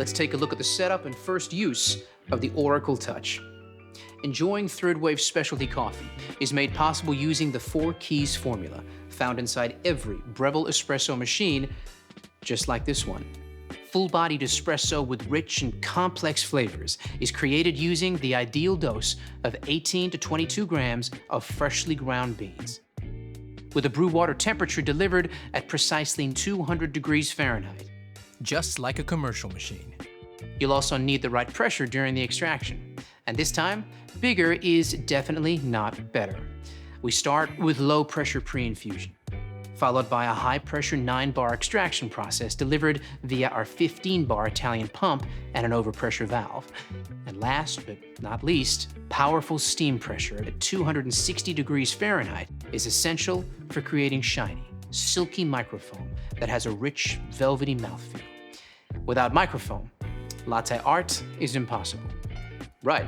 let's take a look at the setup and first use of the Oracle Touch. Enjoying third wave specialty coffee is made possible using the 4 keys formula found inside every Breville Espresso machine, just like this one. Full-bodied espresso with rich and complex flavors is created using the ideal dose of 18 to 22 grams of freshly ground beans, with a brew water temperature delivered at precisely 200 degrees Fahrenheit, just like a commercial machine. You'll also need the right pressure during the extraction, and this time, bigger is definitely not better. We start with low pressure pre-infusion, followed by a high-pressure 9-bar extraction process delivered via our 15-bar Italian pump and an overpressure valve. And last but not least, powerful steam pressure at 260 degrees Fahrenheit is essential for creating shiny, silky microfoam that has a rich, velvety mouthfeel. Without microfoam, latte art is impossible. Right,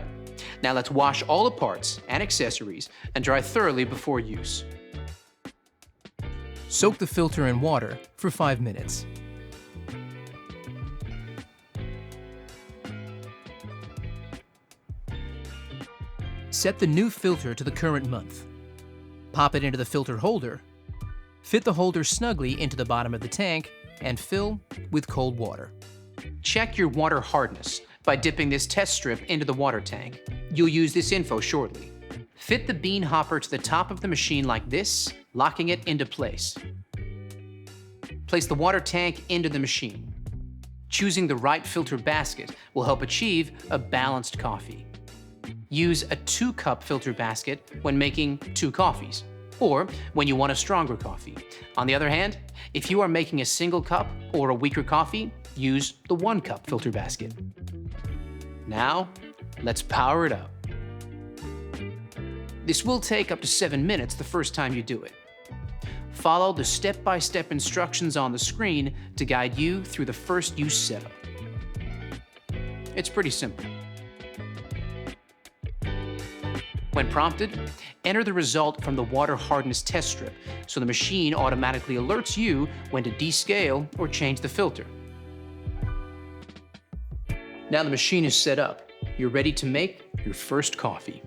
now let's wash all the parts and accessories and dry thoroughly before use. Soak the filter in water for 5 minutes. Set the new filter to the current month. Pop it into the filter holder. Fit the holder snugly into the bottom of the tank and fill with cold water. Check your water hardness by dipping this test strip into the water tank. You'll use this info shortly. Fit the bean hopper to the top of the machine like this, locking it into place. Place the water tank into the machine. Choosing the right filter basket will help achieve a balanced coffee. Use a 2-cup filter basket when making 2 coffees, or when you want a stronger coffee. On the other hand, if you are making a single cup or a weaker coffee, use the 1-cup filter basket. Now, let's power it up. This will take up to 7 minutes the first time you do it. Follow the step-by-step instructions on the screen to guide you through the first use setup. It's pretty simple. When prompted, enter the result from the water hardness test strip so the machine automatically alerts you when to descale or change the filter. Now the machine is set up, you're ready to make your first coffee.